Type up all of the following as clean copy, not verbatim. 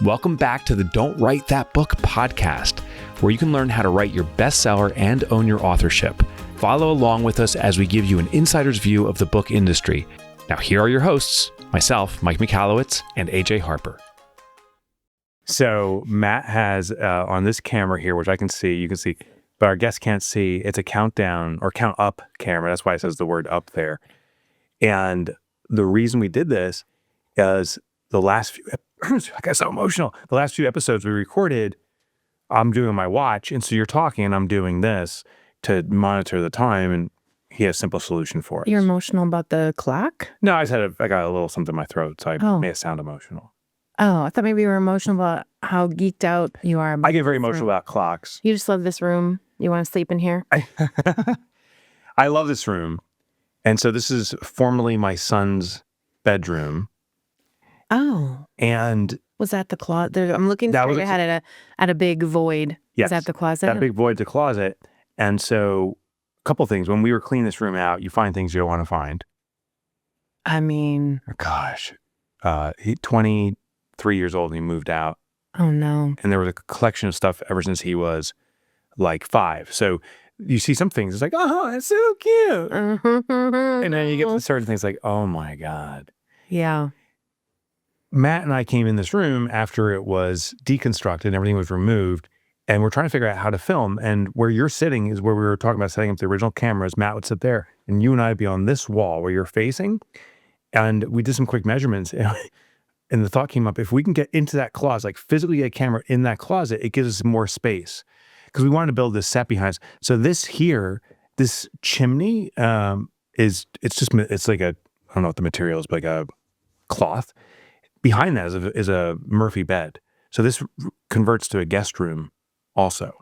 Welcome back to the Don't Write That Book podcast, where you can learn how to write your bestseller and own your authorship. Follow along with us as we give you an insider's view of the book industry. Now, here are your hosts, myself, Mike Michalowicz, and AJ Harper. So Matt has on this camera here, which I can see, you can see, but our guests can't see. It's a countdown or count up camera. That's why it says the word up there. And the reason we did this is the last few, I got so emotional. The last few episodes we recorded, I'm doing my watch. And so you're talking and I'm doing this to monitor the time. And he has a simple solution for us. You're emotional about the clock? No, I got a little something in my throat. So I may sound emotional. Oh, I thought maybe you were emotional about how geeked out you are. I get very emotional about clocks. You just love this room. You want to sleep in here? I love this room. And so this is formerly my son's bedroom. Oh. And was that the closet? I'm looking straight ahead at a big void. Yes, is that the closet? That big void's a closet. And so a couple things. When we were cleaning this room out, you find things you don't want to find. I mean. Gosh. He 23 years old and he moved out. Oh, no. And there was a collection of stuff ever since he was like 5. So you see some things, it's like, oh, that's so cute. And then you get to certain things like, oh my God. Yeah. Matt and I came in this room after it was deconstructed and everything was removed, and we're trying to figure out how to film. And where you're sitting is where we were talking about setting up the original cameras. Matt would sit there, and you and I would be on this wall where you're facing. And we did some quick measurements, and the thought came up, if we can get into that closet, like physically get a camera in that closet, it gives us more space. Because we wanted to build this set behind us. So this here, this chimney it's like I don't know what the material is, but like a cloth. Behind that is a Murphy bed. So this converts to a guest room also.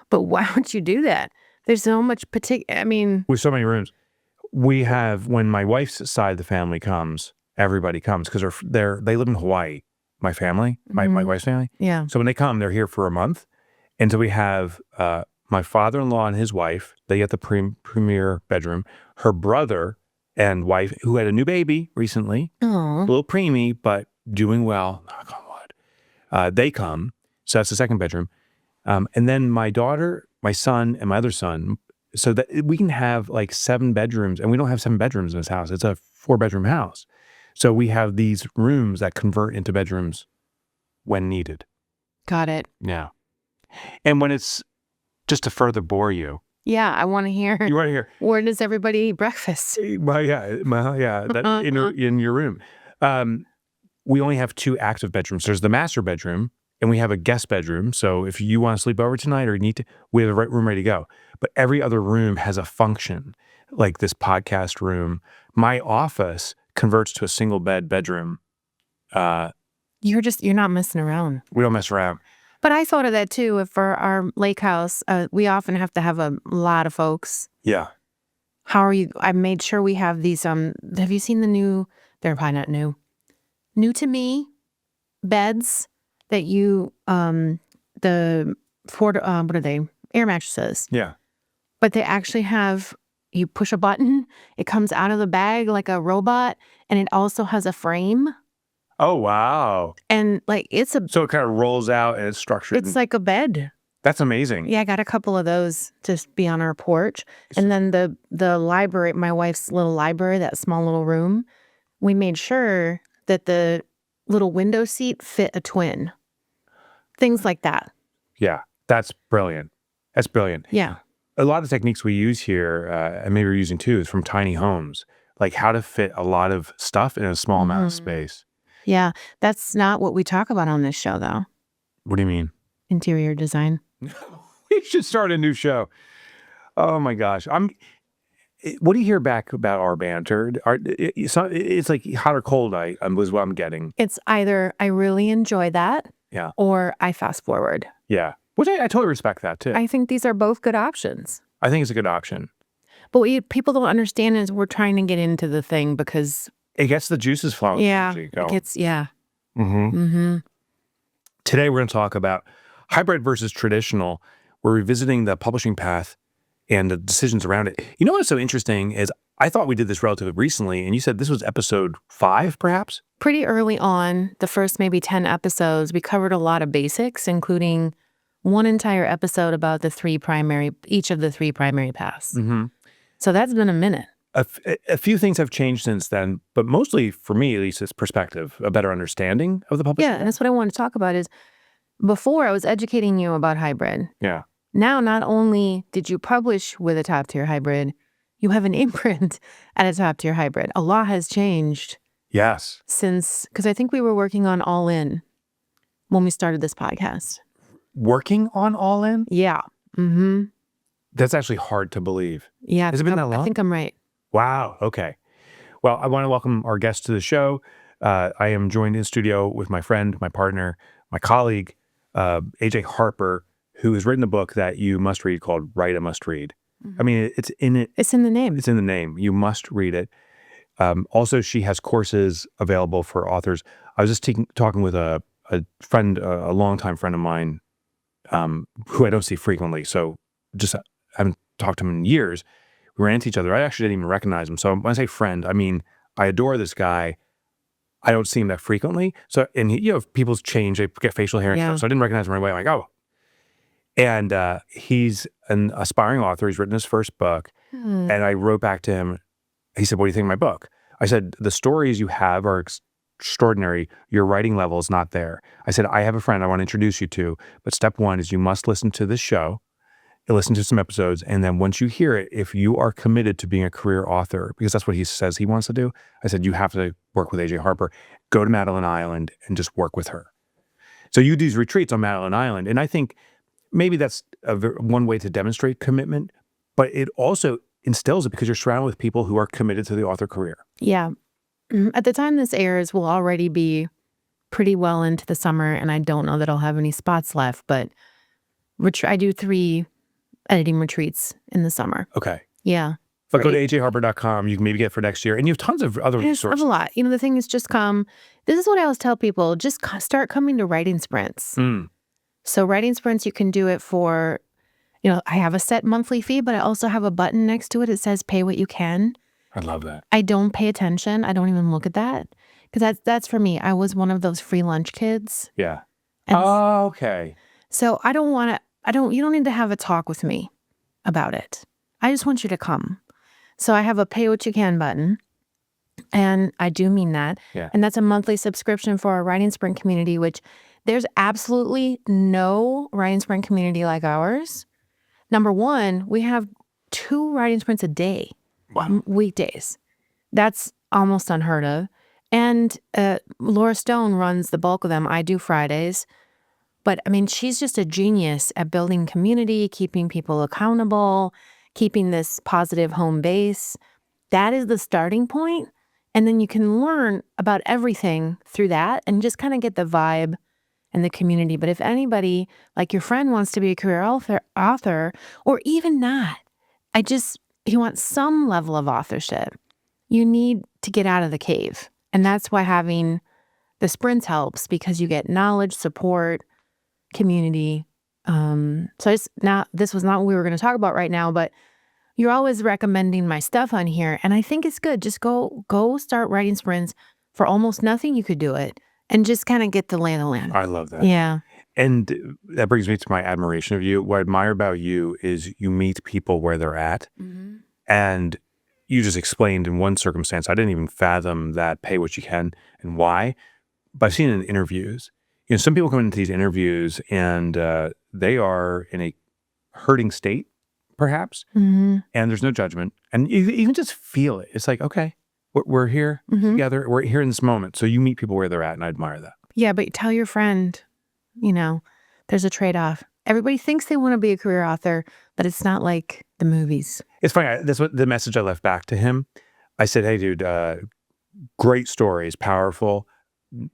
But why would you do that? There's so much with so many rooms. We have, when my wife's side of the family comes, everybody comes because they live in Hawaii. My family, my wife's family. Yeah. So when they come, they're here for a month. And so we have my father-in-law and his wife. They get the premier bedroom. Her brother and wife, who had a new baby recently, a little preemie, but doing well, knock on wood. They come, so that's the second bedroom. And then my daughter, my son, and my other son, so that we can have like 7 bedrooms, and we don't have 7 bedrooms in this house. It's a 4-bedroom house. So we have these rooms that convert into bedrooms when needed. Got it. Yeah. And when it's just to further bore you. Yeah, I want to hear. You want to hear. Where does everybody eat breakfast? Well, yeah, that in your room. We only have 2 active bedrooms. There's the master bedroom, and we have a guest bedroom. So if you want to sleep over tonight or you need to, we have a room ready to go. But every other room has a function, like this podcast room. My office converts to a single bedroom. You're not messing around. We don't mess around. But I thought of that too. For our lake house, we often have to have a lot of folks. Yeah. How are you? I made sure we have these. Have you seen the new? They're probably not new. New to me, beds that you what are they? Air mattresses. Yeah. But they actually have. You push a button, it comes out of the bag like a robot, and it also has a frame. Oh, wow. And like so it kind of rolls out and it's structured. It's like a bed. That's amazing. Yeah, I got a couple of those to be on our porch. And then the library, my wife's little library, that small little room, we made sure that the little window seat fit a twin. Things like that. Yeah, that's brilliant. That's brilliant. Yeah. A lot of the techniques we use here, and maybe we're using too, is from tiny homes, like how to fit a lot of stuff in a small amount of space. Yeah, that's not what we talk about on this show, though. What do you mean? Interior design. We should start a new show. Oh my gosh. What do you hear back about our banter? It's like hot or cold, was what I'm getting. It's either I really enjoy that, or I fast forward. Yeah, which I totally respect that too. I think these are both good options. I think it's a good option. But what people don't understand is we're trying to get into the thing because it gets the juices flowing. Yeah, Today we're going to talk about hybrid versus traditional. We're revisiting the publishing path and the decisions around it. You know what's so interesting is I thought we did this relatively recently, and you said this was episode 5, perhaps? pretty early on, the first maybe 10 episodes, we covered a lot of basics, including one entire episode about each of the three primary paths. Mm-hmm. So that's been a minute. A few things have changed since then, but mostly for me, at least, it's perspective, a better understanding of the public. Yeah, and that's what I wanted to talk about is before I was educating you about hybrid. Yeah. Now, not only did you publish with a top-tier hybrid, you have an imprint at a top-tier hybrid. A lot has changed. Yes. Since, because I think we were working on All In when we started this podcast. Working on All In? Yeah. Mm-hmm. That's actually hard to believe. Yeah. Has it been that long? I think I'm right. Wow. Okay. Well, I want to welcome our guest to the show. I am joined in studio with my friend, my partner, my colleague, AJ Harper, who has written a book that you must read called Write a Must Read. Mm-hmm. I mean, it's in it. It's in the name. It's in the name. You must read it. Also, she has courses available for authors. I was just talking with a friend, a longtime friend of mine, who I don't see frequently. So just I haven't talked to him in years. We ran into each other. I actually didn't even recognize him. So when I say friend, I mean, I adore this guy. I don't see him that frequently. So, and people change, they get facial hair and stuff. So I didn't recognize him right away. I'm like, oh. And he's an aspiring author. He's written his first book. And I wrote back to him. He said, what do you think of my book? I said, the stories you have are extraordinary. Your writing level is not there. I said, I have a friend I want to introduce you to. But step one is you must listen to this show. Listen to some episodes, and then once you hear it, if you are committed to being a career author, because that's what he says he wants to do, I said, you have to work with AJ Harper. Go to Madeline Island and just work with her. So you do these retreats on Madeline Island, and I think maybe that's one way to demonstrate commitment, but it also instills it because you're surrounded with people who are committed to the author career. Yeah. At the time this airs, we'll already be pretty well into the summer, and I don't know that I'll have any spots left, but I do 3 editing retreats in the summer. Okay. Yeah. But go to ajharper.com. You can maybe get it for next year. And you have tons of other resources. There's a lot. The thing is just come. This is what I always tell people. Just start coming to writing sprints. So writing sprints, you can do it for, I have a set monthly fee, but I also have a button next to it. It says pay what you can. I love that. I don't pay attention. I don't even look at that. Because that's for me. I was one of those free lunch kids. Yeah. And okay. So you don't need to have a talk with me about it. I just want you to come. So I have a pay what you can button, and I do mean that. Yeah. And that's a monthly subscription for our Writing Sprint community, which there's absolutely no Writing Sprint community like ours. Number one, we have 2 writing sprints a day. Wow. Weekdays. That's almost unheard of. And Laura Stone runs the bulk of them. I do Fridays. But I mean, she's just a genius at building community, keeping people accountable, keeping this positive home base. That is the starting point. And then you can learn about everything through that and just kind of get the vibe and the community. But if anybody, like your friend, wants to be a career author, or even not, you want some level of authorship, you need to get out of the cave. And that's why having the sprints helps, because you get knowledge, support, community. So this was not what we were going to talk about right now, but you're always recommending my stuff on here, and I think it's good. Just go start writing sprints for almost nothing. You could do it and just kind of get the lay of the land. I love that. Yeah. And that brings me to my admiration of you. What I admire about you is you meet people where they're at. Mm-hmm. And you just explained in one circumstance, I didn't even fathom that pay what you can and why, but I've seen it in interviews. Some people come into these interviews and they are in a hurting state, perhaps, and there's no judgment. And you can just feel it. It's like, okay, we're here together. We're here in this moment. So you meet people where they're at, and I admire that. Yeah, but tell your friend, there's a trade-off. Everybody thinks they want to be a career author, but it's not like the movies. It's funny. That's what the message I left back to him. I said, hey, dude, great stories, powerful.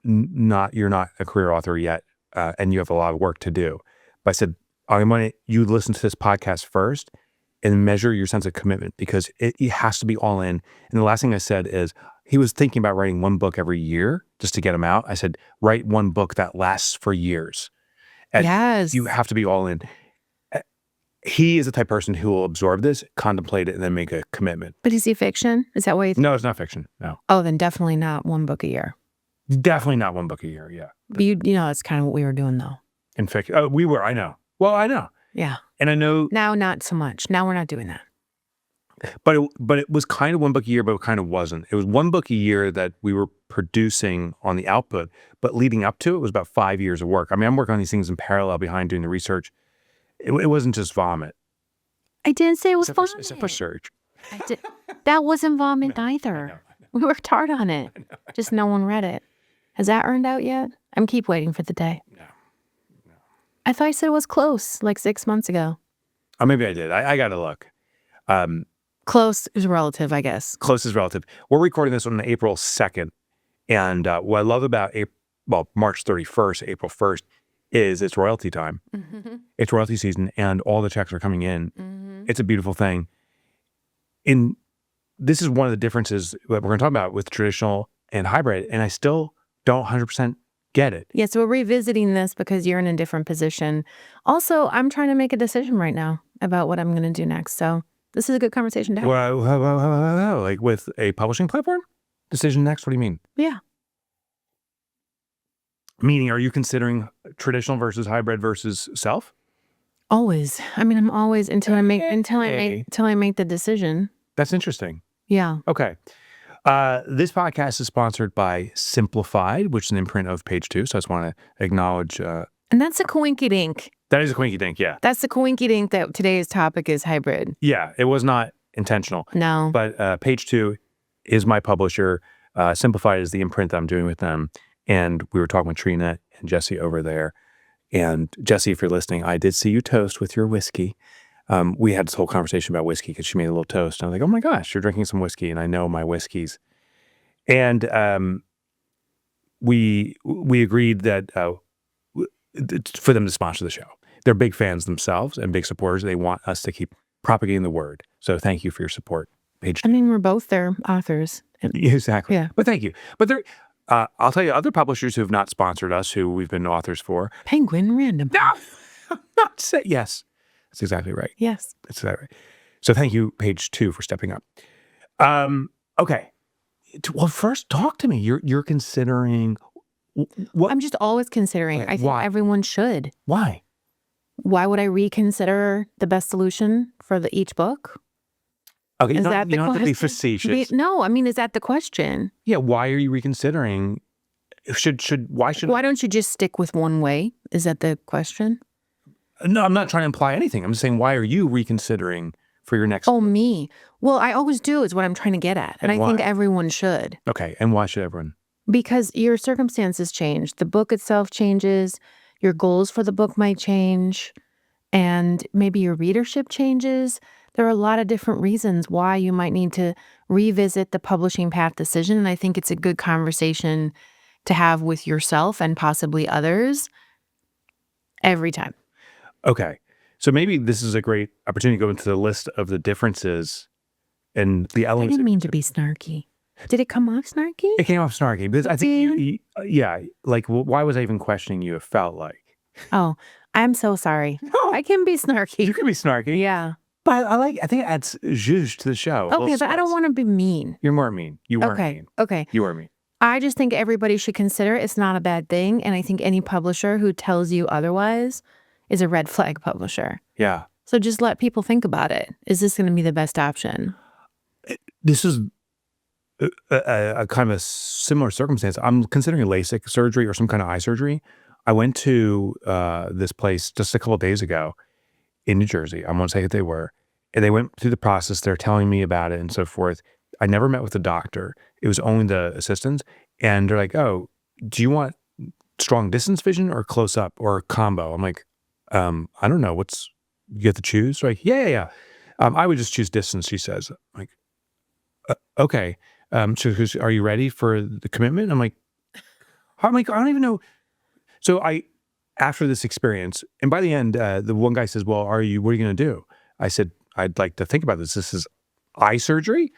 You're not a career author yet, and you have a lot of work to do. But I said, I want you to listen to this podcast first and measure your sense of commitment, because it has to be all in. And the last thing I said is, he was thinking about writing 1 book every year just to get him out. I said, write 1 book that lasts for years. And yes. You have to be all in. He is the type of person who will absorb this, contemplate it, and then make a commitment. But is he fiction? Is that why? No, it's not fiction. No. Oh, then definitely not 1 book a year. Definitely not one book a year. Yeah. But you know, that's kind of what we were doing though. In fact, we were, I know. Well, I know. Yeah. And I know. Now, not so much. Now we're not doing that. But it was kind of one book a year, but it kind of wasn't. It was one book a year that we were producing on the output, but leading up to it was about 5 years of work. I mean, I'm working on these things in parallel behind doing the research. It wasn't just vomit. I didn't say it was vomit. Except for Surge. That wasn't vomit either. I know. We worked hard on it. Just no one read it. Has that earned out yet? I'm keep waiting for the day. No. I thought I said it was close, like 6 months ago. Oh, maybe I did. I got to look. Close is relative, I guess. Close is relative. We're recording this on April 2nd. And what I love about March 31st, April 1st, is it's royalty time. Mm-hmm. It's royalty season, and all the checks are coming in. Mm-hmm. It's a beautiful thing. This is one of the differences that we're going to talk about with traditional and hybrid, and I still don't 100% get it. Yeah, so we're revisiting this because you're in a different position. Also, I'm trying to make a decision right now about what I'm going to do next. So this is a good conversation to have. Well, like with a publishing platform? Decision next? What do you mean? Yeah. Meaning, are you considering traditional versus hybrid versus self? Always. I mean, I'm always until I make the decision. That's interesting. Yeah. Okay. This podcast is sponsored by Simplified, which is an imprint of Page 2. So I just want to acknowledge. And that's a coinky dink. That is a quinky dink, yeah. That's the coinky dink that today's topic is hybrid. Yeah, it was not intentional. No. But Page 2 is my publisher. Simplified is the imprint that I'm doing with them. And we were talking with Trina and Jesse over there. And Jesse, if you're listening, I did see you toast with your whiskey. We had this whole conversation about whiskey because she made a little toast. And I was like, oh my gosh, you're drinking some whiskey, and I know my whiskeys. And we agreed that for them to sponsor the show. They're big fans themselves and big supporters. They want us to keep propagating the word. So thank you for your support, Page 2. I mean, we're both their authors. Exactly. Yeah. But thank you. But there, I'll tell you, other publishers who have not sponsored us, who we've been authors for. Penguin Random. No, not say yes. That's exactly right. Yes. That's exactly right. So thank you, Page 2, for stepping up. Okay. Well, first, talk to me. You're considering what? I'm just always considering. Okay, I think why? everyone should. Why? Why would I reconsider the best solution for each book? Okay, Is you that don't the have to be question? facetious. No, I mean, is that the question? Yeah, why are you reconsidering? Why should? Why don't you just stick with one way? Is that the question? No, I'm not trying to imply anything. I'm just saying, why are you reconsidering for your next? Oh, me. Well, I always do is what I'm trying to get at. And I think everyone should. Okay, and why should everyone? Because your circumstances change. The book itself changes. Your goals for the book might change. And maybe your readership changes. There are a lot of different reasons why you might need to revisit the publishing path decision. And I think it's a good conversation to have with yourself and possibly others every time. Okay. So maybe this is a great opportunity to go into the list of the differences and the I elements. didn't mean to be snarky. Did it come off snarky? It came off snarky because I think, yeah, like, why was I even questioning you? It felt like. Oh, I'm so sorry. No. I can be snarky. You can be snarky. Yeah. But I think it adds zhuzh to the show. Okay, but I don't want to be mean. You're more mean. You weren't Okay. mean. Okay. You were mean. I just think everybody should consider it's not a bad thing. And I think any publisher who tells you otherwise is a red flag publisher. Yeah. So just let people think about it. Is this going to be the best option? This is a kind of a similar circumstance. I'm considering LASIK surgery or some kind of eye surgery. I went to this place just a couple of days ago in New Jersey. I won't say who they were. And they went through the process. They're telling me about it and so forth. I never met with the doctor. It was only the assistants. And they're like, oh, do you want strong distance vision or close up or a combo? I'm like, I don't know. You get to choose? They're like, yeah. I would just choose distance, she says. I'm like, okay. So are you ready for the commitment? I'm like, I don't even know. So after this experience, and by the end, the one guy says, well, what are you going to do? I said, I'd like to think about this. This is eye surgery.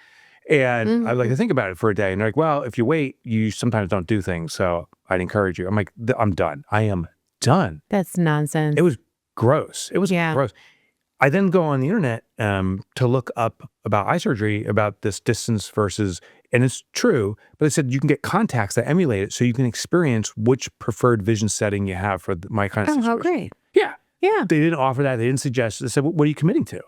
And I'd like to think about it for a day. And they're like, well, if you wait, you sometimes don't do things. So I'd encourage you. I'm like, I'm done. I am done. That's nonsense. It was gross. It was gross. I then go on the internet to look up about eye surgery, about this distance versus And it's true, but they said you can get contacts that emulate it so you can experience which preferred vision setting you have for my kind of Oh, situation. how great. Yeah. Yeah. They didn't offer that. They didn't suggest it. They said, what are you committing to?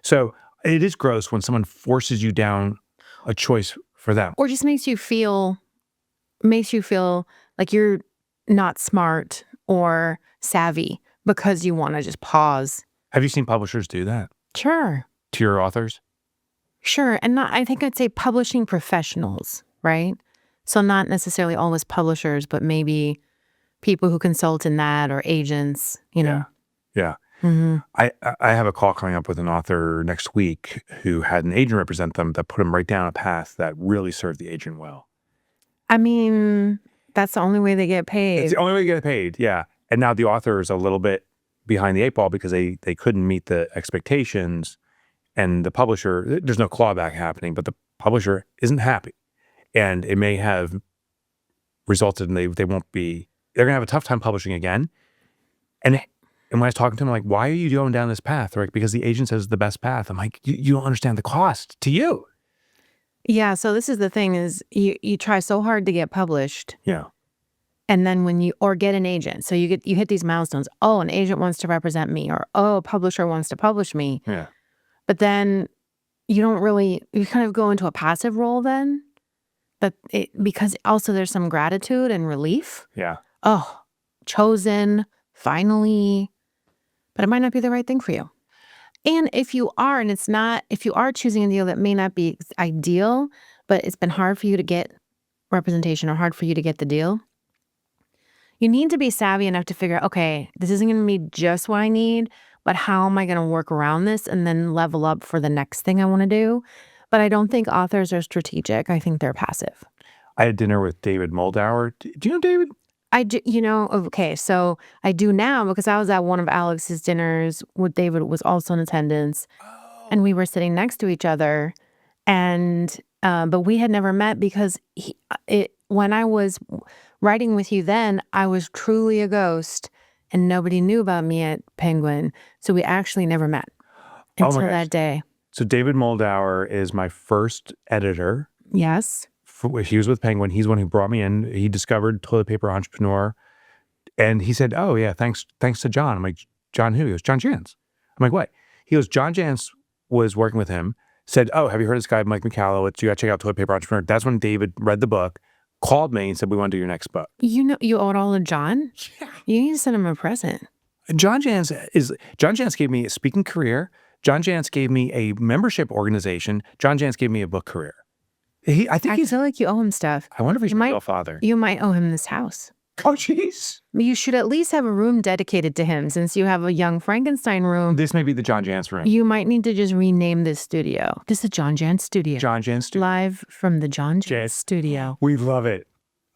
So it is gross when someone forces you down a choice for them. Or just makes you feel like you're not smart or savvy because you want to just pause. Have you seen publishers do that Sure. to your authors? Sure. And I think I'd say publishing professionals, right? So not necessarily always publishers, but maybe people who consult in that or agents, you know. Yeah. Mm-hmm. I have a call coming up with an author next week who had an agent represent them that put them right down a path that really served the agent well. I mean, that's the only way they get paid. It's the only way to get paid, yeah. And now the author is a little bit behind the eight ball because they couldn't meet the expectations, and the publisher, there's no clawback happening, but the publisher isn't happy. And it may have resulted in they're going to have a tough time publishing again. And when I was talking to them, I'm like, why are you going down this path? They're like, because the agent says it's the best path. I'm like, you don't understand the cost to you. Yeah, so this is the thing is you try so hard to get published. Yeah. And then or get an agent. So you hit these milestones. Oh, an agent wants to represent me, or oh, a publisher wants to publish me. Yeah. But then you kind of go into a passive role then. But because also there's some gratitude and relief. Yeah. Oh, chosen, finally. But it might not be the right thing for you. And if you are choosing a deal that may not be ideal, but it's been hard for you to get representation or hard for you to get the deal, you need to be savvy enough to figure out, okay, this isn't going to be just what I need, but how am I going to work around this and then level up for the next thing I want to do? But I don't think authors are strategic. I think they're passive. I had dinner with David Moldauer. Do you know David? I do, okay, so I do now because I was at one of Alex's dinners with David was also in attendance, and we were sitting next to each other, and but we had never met because when I was writing with you then, I was truly a ghost, and nobody knew about me at Penguin, so we actually never met until that day. So David Moldauer is my first editor. Yes. He was with Penguin. He's the one who brought me in. He discovered Toilet Paper Entrepreneur. And he said, oh, yeah, thanks to John. I'm like, John who? He goes, John Jantz. I'm like, what? He goes, John Jantz was working with him, said, oh, have you heard of this guy, Mike Michalowicz? You got to check out Toilet Paper Entrepreneur. That's when David read the book, called me and said, we want to do your next book. You owe it all to John? Yeah. You need to send him a present. John Jantz gave me a speaking career. John Jantz gave me a membership organization. John Jantz gave me a book career. I feel like you owe him stuff. I wonder if he's my real father. You might owe him this house. Oh, jeez. You should at least have a room dedicated to him since you have a young Frankenstein room. This may be the John Jantz room. You might need to just rename this studio. This is the John Jantz studio. John Jantz studio. Live from the John Jantz studio. We love it.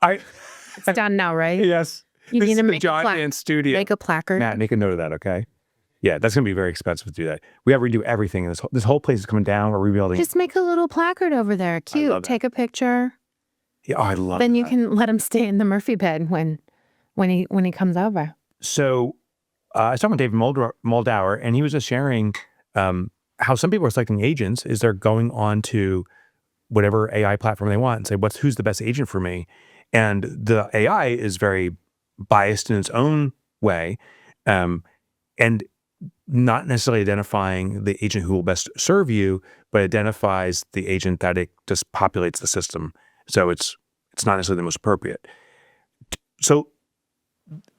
It's done now, right? Yes. You need to make John Jantz studio. Make a placard. Matt, make a note of that, okay? Yeah, that's going to be very expensive to do that. We have to redo everything. This whole place is coming down. We're rebuilding. Just make a little placard over there. Cute. Take a picture. Yeah, I love it. Then you can let him stay in the Murphy bed when he comes over. So I was talking with David Moldauer, and he was just sharing how some people are selecting agents is they're going on to whatever AI platform they want and say, who's the best agent for me? And the AI is very biased in its own way. And not necessarily identifying the agent who will best serve you, but identifies the agent that it just populates the system. So it's not necessarily the most appropriate. So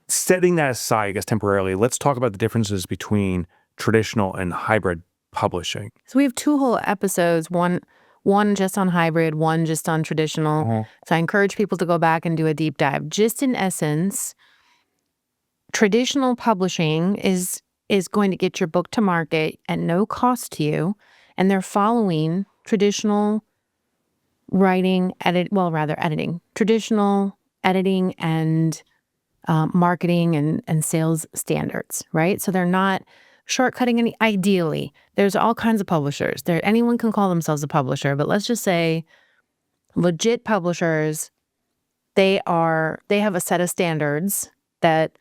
setting that aside, I guess temporarily, let's talk about the differences between traditional and hybrid publishing. So we have two whole episodes, one just on hybrid, one just on traditional. Uh-huh. So I encourage people to go back and do a deep dive. Just in essence, traditional publishing is going to get your book to market at no cost to you, and they're following traditional traditional editing and marketing and sales standards, right? So they're not shortcutting ideally. There's all kinds of publishers. Anyone can call themselves a publisher, but let's just say legit publishers, they have a set of standards that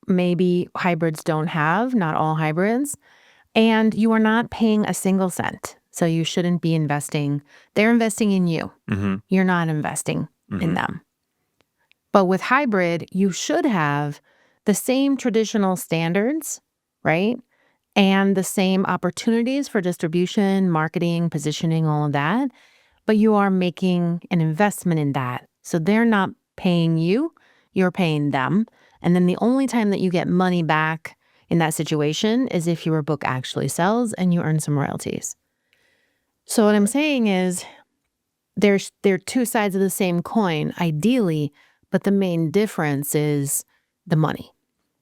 maybe hybrids don't have, not all hybrids, and you are not paying a single cent. So you shouldn't be investing. They're investing in you. Mm-hmm. You're not investing in them. But with hybrid, you should have the same traditional standards, right? And the same opportunities for distribution, marketing, positioning, all of that. But you are making an investment in that. So they're not paying you, you're paying them. And then the only time that you get money back in that situation is if your book actually sells and you earn some royalties. So what I'm saying is they're two sides of the same coin, ideally, but the main difference is the money.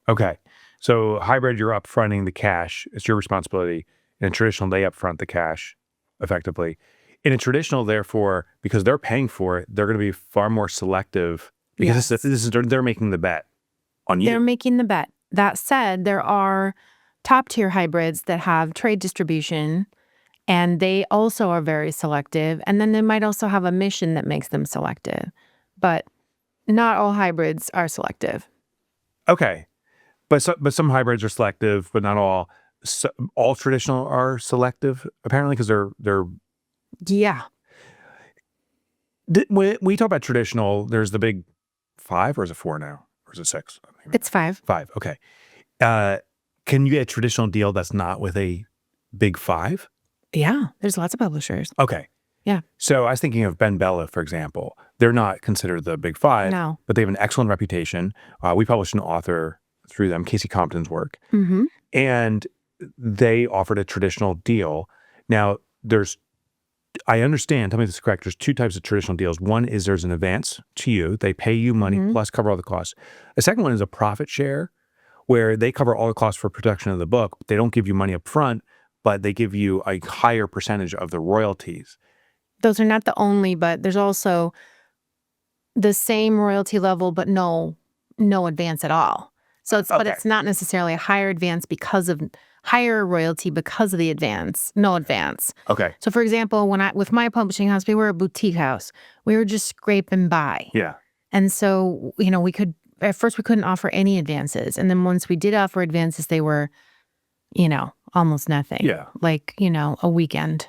Okay. So hybrid, you're upfronting the cash. It's your responsibility. In a traditional, they upfront the cash effectively. In a traditional, therefore, because they're paying for it, they're going to be far more selective because they're making the bet on you. They're making the bet. That said, there are top tier hybrids that have trade distribution, and they also are very selective. And then they might also have a mission that makes them selective. But not all hybrids are selective. Okay. But some hybrids are selective, but not all. So, all traditional are selective, apparently, because they're. Yeah. When we talk about traditional, there's the big 5, or is it 4 now? Or is it 6? It's 5. 5, okay. Can you get a traditional deal that's not with a big 5? Yeah, there's lots of publishers. Okay. Yeah. So I was thinking of Ben Bella, for example. They're not considered the big 5, No. but they have an excellent reputation. We published an author through them, Casey Compton's work. Mm-hmm. And they offered a traditional deal. Now, I understand, tell me if this is correct, there's 2 types of traditional deals. One is there's an advance to you. They pay you money plus cover all the costs. The second one is a profit share where they cover all the costs for production of the book. They don't give you money up front, but they give you a higher percentage of the royalties. Those are not the only, but there's also the same royalty level, but no advance at all. So but it's not necessarily a higher advance because of higher royalty because of the advance, no advance. Okay. So for example, with my publishing house, we were a boutique house. We were just scraping by. Yeah. And so, at first we couldn't offer any advances. And then once we did offer advances, they were, almost nothing. Yeah. Like, a weekend,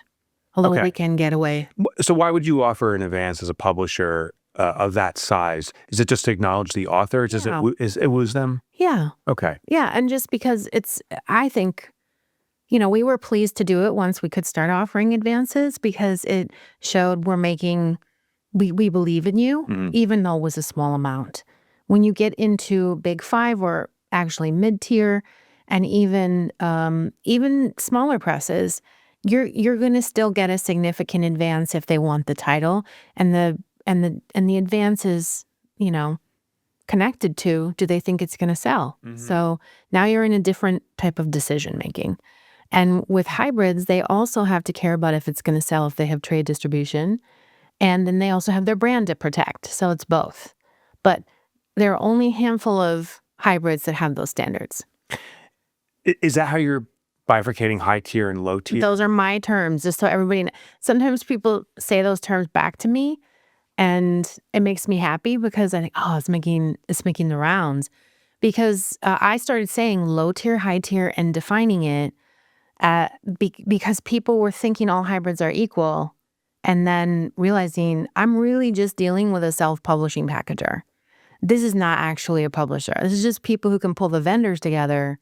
a little weekend getaway. So why would you offer an advance as a publisher of that size? Is it just to acknowledge the author? It was them? Yeah. Okay. Yeah. And just because I think, we were pleased to do it once we could start offering advances because it showed we believe in you, even though it was a small amount. When you get into big 5 or actually mid-tier and even smaller presses, you're going to still get a significant advance if they want the title, and the advance is, connected to, do they think it's going to sell? So now you're in a different type of decision making. And with hybrids, they also have to care about if it's going to sell if they have trade distribution. And then they also have their brand to protect. So it's both. But there are only a handful of hybrids that have those standards. Is that how you're bifurcating high tier and low tier? Those are my terms, just so everybody knows. Sometimes people say those terms back to me, and it makes me happy because I think, it's making the rounds. Because I started saying low tier, high tier, and defining it because people were thinking all hybrids are equal, and then realizing I'm really just dealing with a self-publishing packager. This is not actually a publisher. This is just people who can pull the vendors together.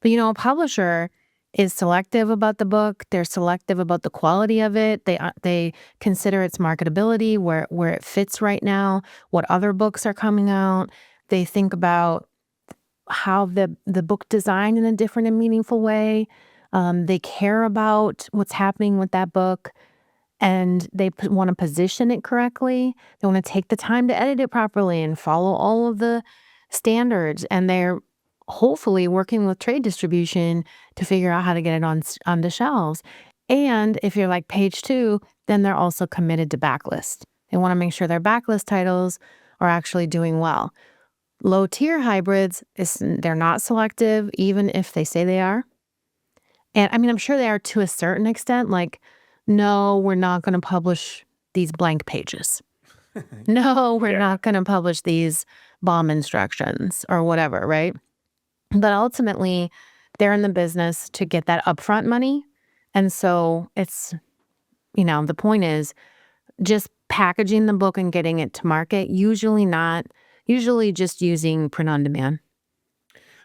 But a publisher is selective about the book. They're selective about the quality of it. They consider its marketability, where it fits right now, what other books are coming out. They think about how the book designed in a different and meaningful way. They care about what's happening with that book, and they want to position it correctly. They want to take the time to edit it properly and follow all of the standards. And they're hopefully working with trade distribution to figure out how to get it on the shelves. And if you're like page 2, then they're also committed to backlist. They want to make sure their backlist titles are actually doing well. Low tier hybrids, they're not selective, even if they say they are. And I mean, I'm sure they are to a certain extent. Like, no, we're not going to publish these blank pages. No, we're not going to publish these bomb instructions or whatever, right? But ultimately, they're in the business to get that upfront money And so it's, the point is just packaging the book and getting it to market, usually just using print on demand.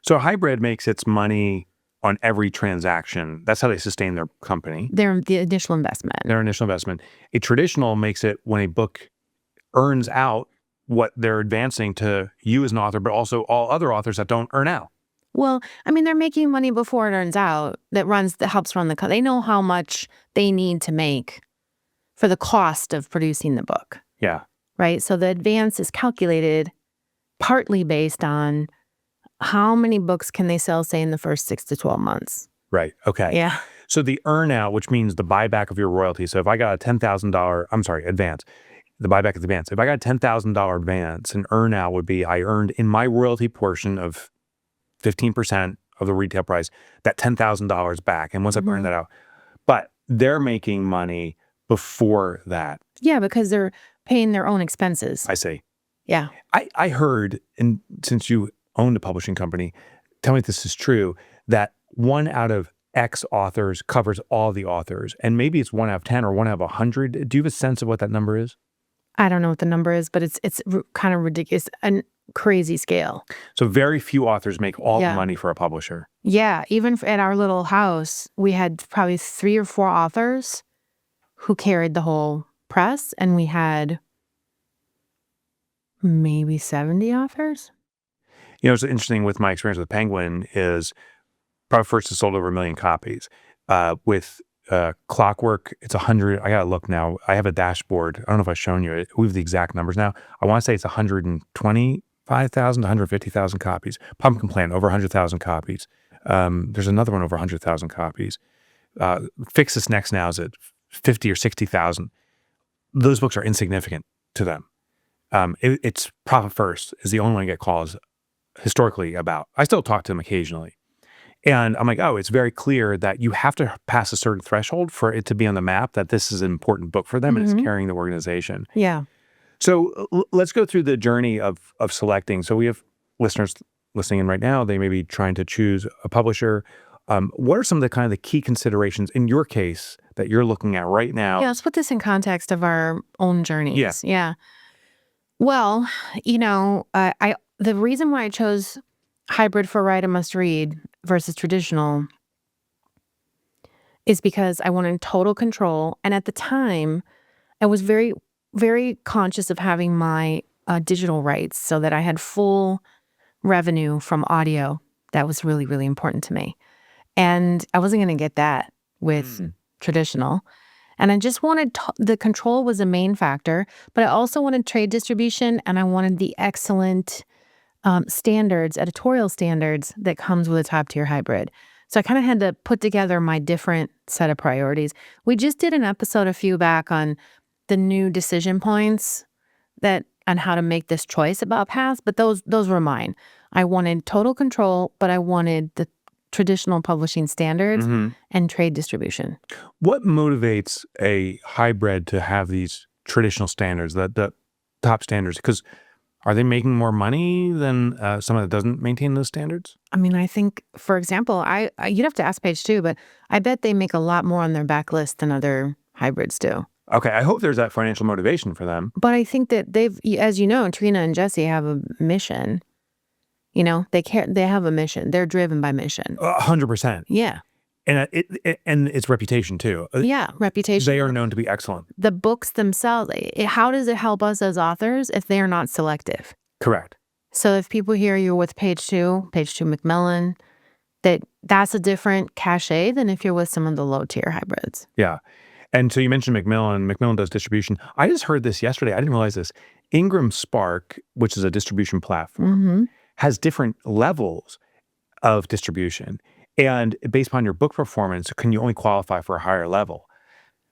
So hybrid makes its money on every transaction. That's how they sustain their company, The initial investment. their initial investment. A traditional makes it when a book earns out what they're advancing to you as an author, but also all other authors that don't earn out. Well, they're making money before it earns out. That helps run the company. They know how much they need to make for the cost of producing the book, Yeah. right? So the advance is calculated partly based on how many books can they sell, say, in the first 6 to 12 months. Right. Okay. Yeah. So the earn out, which means the buyback of your royalty. So if I got a $10,000, advance, the buyback of the advance. If I got a $10,000 advance, an earn out would be I earned in my royalty portion of 15% of the retail price, that $10,000 back. And once I earned that out, but they're making money before that. Yeah, because they're paying their own expenses. I see. Yeah. I heard, and since you owned a publishing company, tell me if this is true, that 1 out of X authors covers all the authors. And maybe it's 1 out of 10 or 1 out of 100. Do you have a sense of what that number is? I don't know what the number is, but it's kind of ridiculous. A crazy scale. So very few authors make all the Yeah. money for a publisher. Yeah. Even at our little house, we had probably 3 or 4 authors who carried the whole press, and we had maybe 70 authors. It's interesting with my experience with Penguin is probably first has sold over 1 million copies. With Clockwork, it's 100. I got to look now. I have a dashboard. I don't know if I've shown you it. We have the exact numbers now. I want to say it's 125,000 to 150,000 copies. Pumpkin Plant, over 100,000 copies. There's another one over 100,000 copies. Fix This Next Now is at 50 or 60,000. Those books are insignificant to them. It's Profit First is the only one I get calls historically about. I still talk to them occasionally. And I'm like, oh, it's very clear that you have to pass a certain threshold for it to be on the map, that this is an important book for them and it's carrying the organization. Yeah. So let's go through the journey of selecting. So we have listeners listening in right now. They may be trying to choose a publisher. What are some of the kind of the key considerations in your case that you're looking at right now? Yeah, let's put this in context of our own journeys. Yeah. Well, the reason why I chose hybrid for Write a Must Read versus traditional is because I wanted total control. And at the time, I was very, very conscious of having my digital rights so that I had full revenue from audio. That was really, really important to me. And I wasn't going to get that with traditional. And I just wanted the control was a main factor, but I also wanted trade distribution, and I wanted the excellent standards, editorial standards that comes with a top tier hybrid. So I kind of had to put together my different set of priorities. We just did an episode a few back on the new decision points on how to make this choice about paths, but those were mine. I wanted total control, but I wanted the traditional publishing standards and trade distribution. What motivates a hybrid to have these traditional standards, the top standards? Because are they making more money than someone that doesn't maintain those standards? I think, for example, you'd have to ask Page 2, but I bet they make a lot more on their backlist than other hybrids do. Okay, I hope there's that financial motivation for them. But I think that as you know, Trina and Jesse have a mission. They have a mission. They're driven by mission. 100%. Yeah. And it's reputation too. Yeah, reputation. They are known to be excellent. The books themselves, how does it help us as authors if they are not selective? Correct. So if people hear you're with Page 2 Macmillan, that's a different cachet than if you're with some of the low tier hybrids. Yeah. And so you mentioned Macmillan. Macmillan does distribution. I just heard this yesterday. I didn't realize this. Ingram Spark, which is a distribution platform, has different levels of distribution. And based upon your book performance, can you only qualify for a higher level?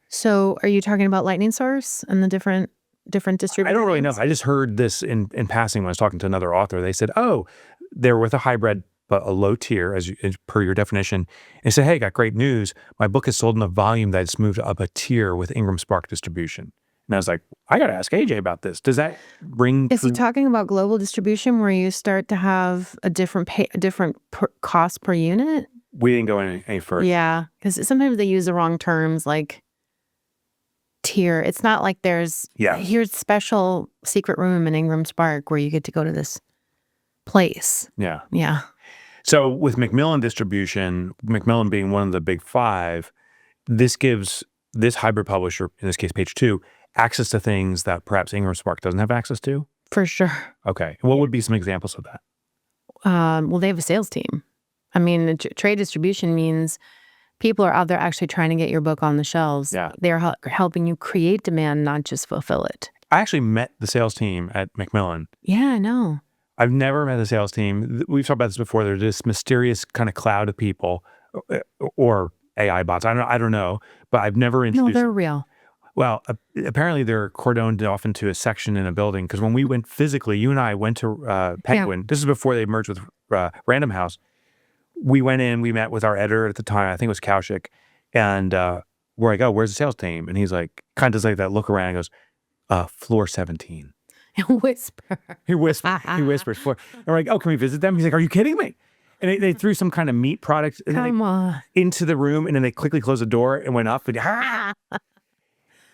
So are you talking about Lightning Source and the different distribution? I don't really know. I just heard this in passing when I was talking to another author. They said, oh, they're with a hybrid, but a low tier, as per your definition. And said, hey, got great news. My book has sold enough volume that it's moved up a tier with Ingram Spark distribution. And I was like, I got to ask AJ about this. Does that bring? Is he talking about global distribution where you start to have a different cost per unit? We didn't go any further. Yeah, because sometimes they use the wrong terms like tier. It's not like here's special secret room in Ingram Spark where you get to go to this place. Yeah. Yeah. So with Macmillan distribution, Macmillan being one of the big five, this gives this hybrid publisher, in this case, Page Two, access to things that perhaps Ingram Spark doesn't have access to? For sure. Okay. What would be some examples of that? Well, they have a sales team. I mean, trade distribution means people are out there actually trying to get your book on the shelves. Yeah. They're helping you create demand, not just fulfill it. I actually met the sales team at Macmillan. Yeah, I know. I've never met the sales team. We've talked about this before. They're this mysterious kind of cloud of people or AI bots. I don't know, but I've never introduced. No, they're real. Well, apparently they're cordoned off into a section in a building because when we went physically, you and I went to Penguin. This is before they merged with Random House. We went in, we met with our editor at the time, I think it was Kaushik, and we're like, oh, where's the sales team? And he's like, kind of does like that look around and goes, floor 17. Whisper. He whispers, floor. And we're like, oh, can we visit them? He's like, are you kidding me? And they threw some kind of meat product into the room, and then they quickly closed the door and went up. And,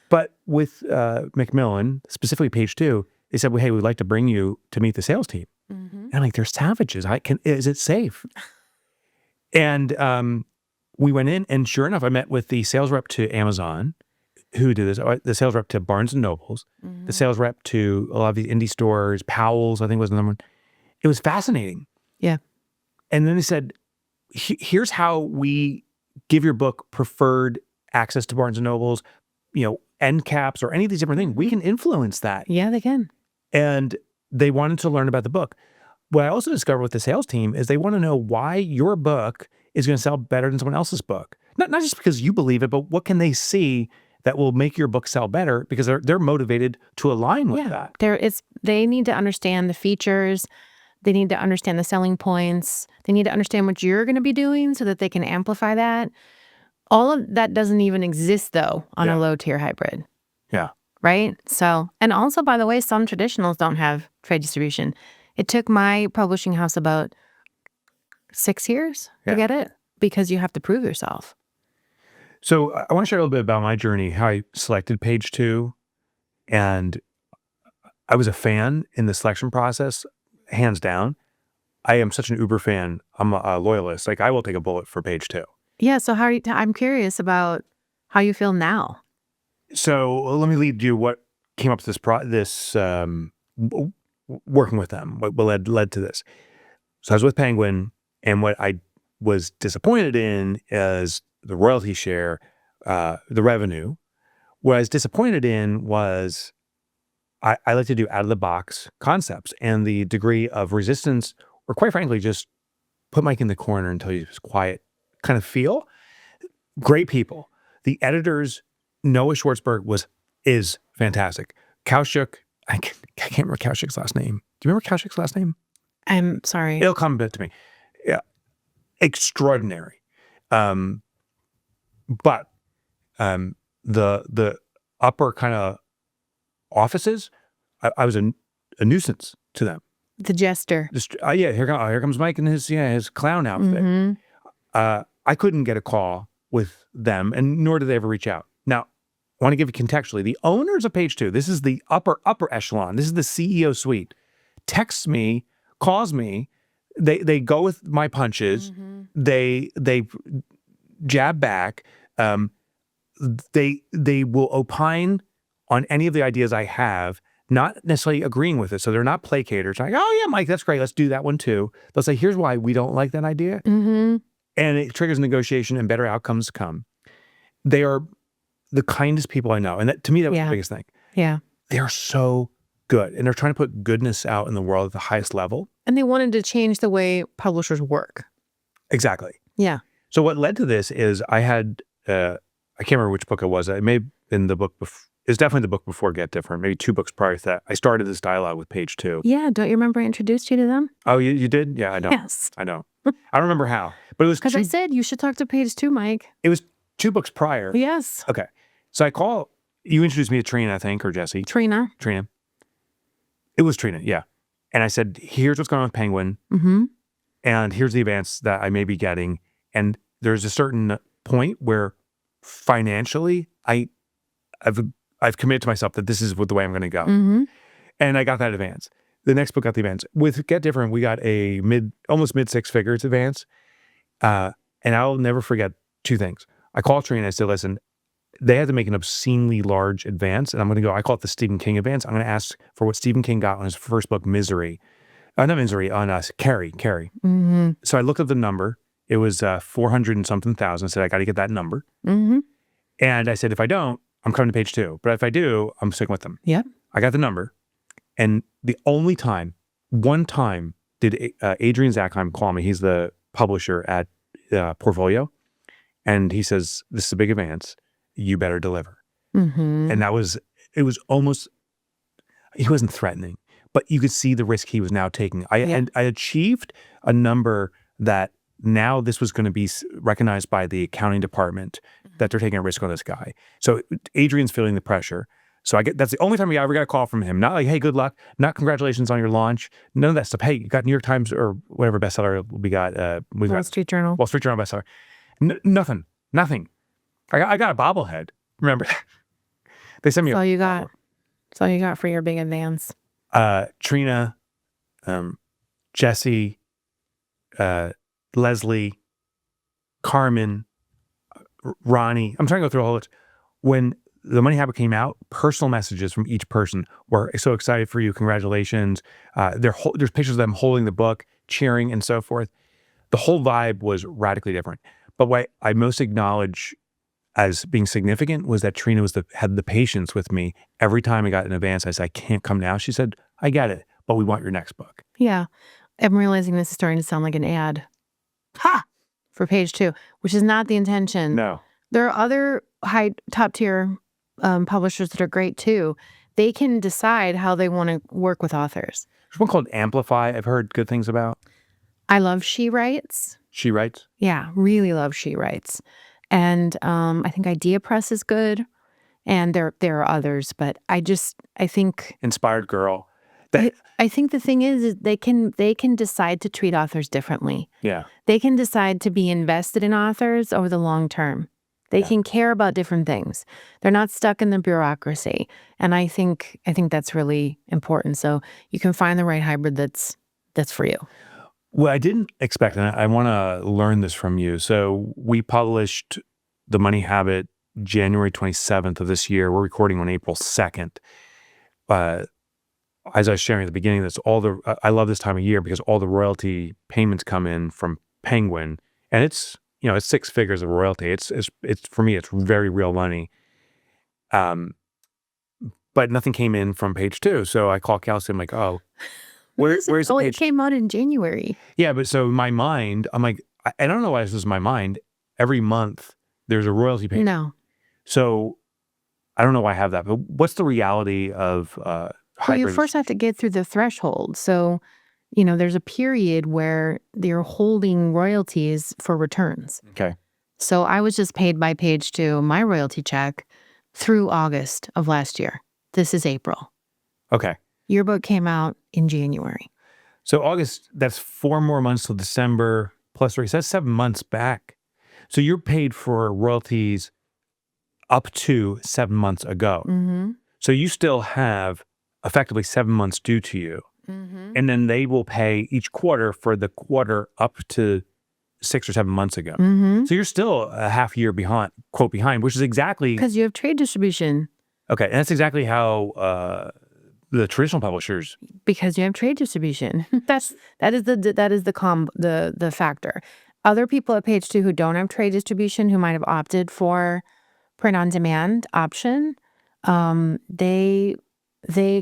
But with Macmillan, specifically Page Two, they said, well, hey, we'd like to bring you to meet the sales team. And I'm like, they're savages. Is it safe? And we went in, and sure enough, I met with the sales rep to Amazon, who did this, the sales rep to Barnes & Nobles, the sales rep to a lot of these indie stores, Powell's, I think was another one. It was fascinating. Yeah. And then they said, here's how we give your book preferred access to Barnes & Nobles, end caps or any of these different things. We can influence that. Yeah, they can. And they wanted to learn about the book. What I also discovered with the sales team is they want to know why your book is going to sell better than someone else's book. Not just because you believe it, but what can they see that will make your book sell better, because they're motivated to align with that. They need to understand the features. They need to understand the selling points. They need to understand what you're going to be doing so that they can amplify that. All of that doesn't even exist, though, on a low-tier hybrid. Yeah. Right? So, and also, by the way, some traditionals don't have trade distribution. It took my publishing house about 6 years to get it, because you have to prove yourself. So I want to share a little bit about my journey, how I selected Page Two. And I was a fan in the selection process, hands down. I am such an Uber fan. I'm a loyalist. Like, I will take a bullet for Page Two. Yeah. So I'm curious about how you feel now. So let me lead you what came up to this working with them, what led to this. So I was with Penguin, and what I was disappointed in is the royalty share, the revenue. What I was disappointed in was I like to do out-of-the-box concepts, and the degree of resistance, or quite frankly, just put Mike in the corner until he was quiet kind of feel. Great people. The editors, Noah Schwartzberg is fantastic. Kaushik, I can't remember Kaushik's last name. Do you remember Kaushik's last name? I'm sorry. It'll come back to me. Yeah, extraordinary. But the upper kind of offices, I was a nuisance to them. The jester. Here comes Mike in his clown outfit. I couldn't get a call with them, and nor did they ever reach out. Now, I want to give you contextually. The owners of Page Two, this is the upper echelon. This is the CEO suite. Texts me, calls me. They go with my punches. They jab back. They will opine on any of the ideas I have, not necessarily agreeing with it. So they're not placators. Like, oh yeah, Mike, that's great. Let's do that one too. They'll say, here's why we don't like that idea. And it triggers negotiation, and better outcomes come. They are the kindest people I know. And that, to me, that was the biggest thing. Yeah. They're so good. And they're trying to put goodness out in the world at the highest level. And they wanted to change the way publishers work. Exactly. Yeah. So what led to this is I had, I can't remember which book it was. It may have been the book before. It's definitely the book before Get Different, maybe 2 books prior to that. I started this dialogue with Page Two. Yeah. Don't you remember I introduced you to them? Oh, you did? Yeah, I know. Yes. I know. I don't remember how. But it was because I said you should talk to Page Two, Mike. It was 2 books prior. Yes. Okay. So I call, you introduced me to Trina, I think, or Jesse. Trina. It was Trina, yeah. And I said, here's what's going on with Penguin. And here's the advance that I may be getting. And there's a certain point where financially I've committed to myself that this is the way I'm going to go. Mm-hmm. And I got that advance. The next book got the advance. With Get Different, we got a almost mid six figures advance. And I'll never forget two things. I called Trina and I said, listen, they had to make an obscenely large advance. And I'm going to I call it the Stephen King advance. I'm going to ask for what Stephen King got on his first book, Misery. Not Misery, on Carrie. Mm-hmm. So I looked at the number. It was 400 and something thousand. I said, I got to get that number. Mm-hmm. And I said, if I don't, I'm coming to page 2. But if I do, I'm sticking with them. Yep. I got the number. And the only time, one time, did Adrian Zackheim call me. He's the publisher at Portfolio. And he says, this is a big advance. You better deliver. Mm-hmm. And it was almost, he wasn't threatening, but you could see the risk he was now taking. And I achieved a number that now this was going to be recognized by the accounting department that they're taking a risk on this guy. So Adrian's feeling the pressure. So that's the only time we ever got a call from him. Not like, hey, good luck. Not congratulations on your launch. None of that stuff. Hey, you got New York Times or whatever bestseller we got. Wall Street Journal. Wall Street Journal bestseller. Nothing. I got a bobblehead. Remember? They sent me That's all you got. That's all you got for your big advance. Trina, Jesse, Leslie, Carmen, Ronnie. I'm trying to go through all this. When The Money Habit came out, personal messages from each person were so excited for you. Congratulations. There's pictures of them holding the book, cheering, and so forth. The whole vibe was radically different. But what I most acknowledge as being significant was that Trina had the patience with me. Every time I got an advance, I said, I can't come now. She said, I get it, but we want your next book. Yeah. I'm realizing this is starting to sound like an ad. Ha! For page 2, which is not the intention. No. There are other top tier publishers that are great too. They can decide how they want to work with authors. There's one called Amplify I've heard good things about. I love She Writes. She Writes? Yeah, really love She Writes. And I think Idea Press is good. And there are others, but I think Inspired Girl. I think the thing is they can decide to treat authors differently. Yeah. They can decide to be invested in authors over the long term. They can care about different things. They're not stuck in the bureaucracy. And I think that's really important. So you can find the right hybrid that's for you. Well, I didn't expect, and I want to learn this from you. So we published The Money Habit January 27th of this year. We're recording on April 2nd. As I was sharing at the beginning, I love this time of year because all the royalty payments come in from Penguin, and it's 6 figures of royalty. It's for me, it's very real money. But nothing came in from page 2. So I call Kelsey. I'm like, oh, where's the page? It came out in January. Yeah, but so in my mind, I'm like, I don't know why this is my mind. Every month there's a royalty payment. No. So I don't know why I have that. But what's the reality of Well, you first have to get through the threshold. So, there's a period where you're holding royalties for returns. Okay. So I was just paid by page 2, my royalty check, through August of last year. This is April. Okay. Your book came out in January. So August, that's 4 more months till December plus 3. So that's 7 months back. So you're paid for royalties up to 7 months ago. Mm-hmm. So you still have effectively 7 months due to you. Mm-hmm. And then they will pay each quarter for the quarter up to 6 or 7 months ago. Mm-hmm. So you're still a half year behind, quote, behind, which is exactly... Because you have trade distribution. Okay. And that's exactly how the traditional publishers... Because you have trade distribution. that is the factor. Other people at page 2 who don't have trade distribution, who might have opted for print on demand option, they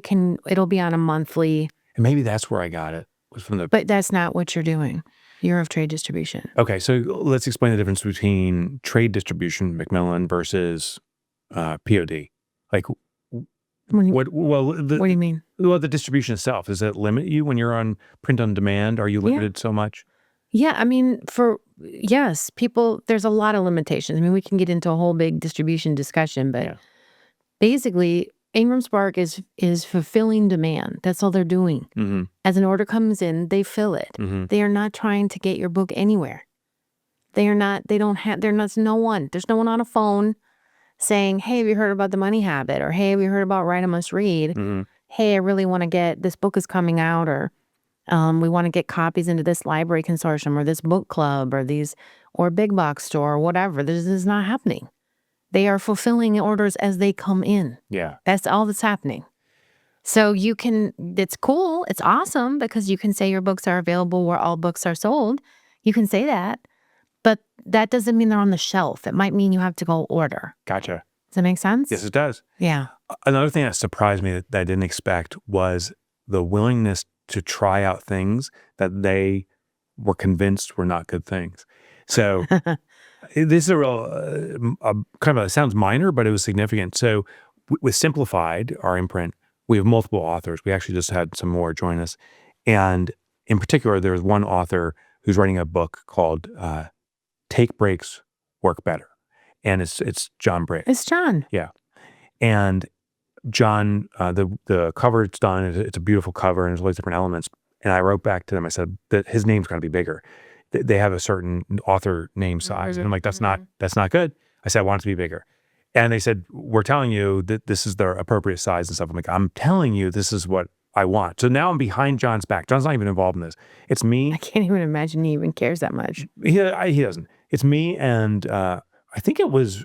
can, it'll be on a monthly. And maybe that's where I got it. Was from the... But that's not what you're doing. You're of trade distribution. Okay, so let's explain the difference between trade distribution, Macmillan, versus POD. Like, what do you mean? Well, the distribution itself, does it limit you when you're on print on demand? Are you limited so much? Yeah, I mean, yes, people, there's a lot of limitations. I mean, we can get into a whole big distribution discussion, but basically, Ingram Spark is fulfilling demand. That's all they're doing. Mm-hmm. As an order comes in, they fill it. Mm-hmm. They are not trying to get your book anywhere. They don't have, there's no one on a phone saying, hey, have you heard about The Money Habit? Or, hey, have you heard about Write a Must Read? Mm-hmm. Hey, I really want to get, this book is coming out, or we want to get copies into this library consortium or this book club or big box store or whatever. This is not happening. They are fulfilling orders as they come in. Yeah. That's all that's happening. So it's cool. It's awesome because you can say your books are available where all books are sold. You can say that. But that doesn't mean they're on the shelf. It might mean you have to go order. Gotcha. Does that make sense? Yes, it does. Yeah. Another thing that surprised me that I didn't expect was the willingness to try out things that they were convinced were not good things. So this is a real, kind of, it sounds minor, but it was significant. So with Simplified, our imprint, we have multiple authors. We actually just had some more join us. And in particular, there's one author who's writing a book called Take Breaks, Work Better. And it's John Briggs. It's John. Yeah. And John, the cover it's done, it's a beautiful cover and there's all these different elements. And I wrote back to them, I said that his name's got to be bigger. They have a certain author name size. And I'm like, that's not good. I said, I want it to be bigger. And they said, we're telling you that this is the appropriate size and stuff. I'm like, I'm telling you, this is what I want. So now I'm behind John's back. John's not even involved in this. It's me. I can't even imagine he even cares that much. He doesn't. It's me and I think it was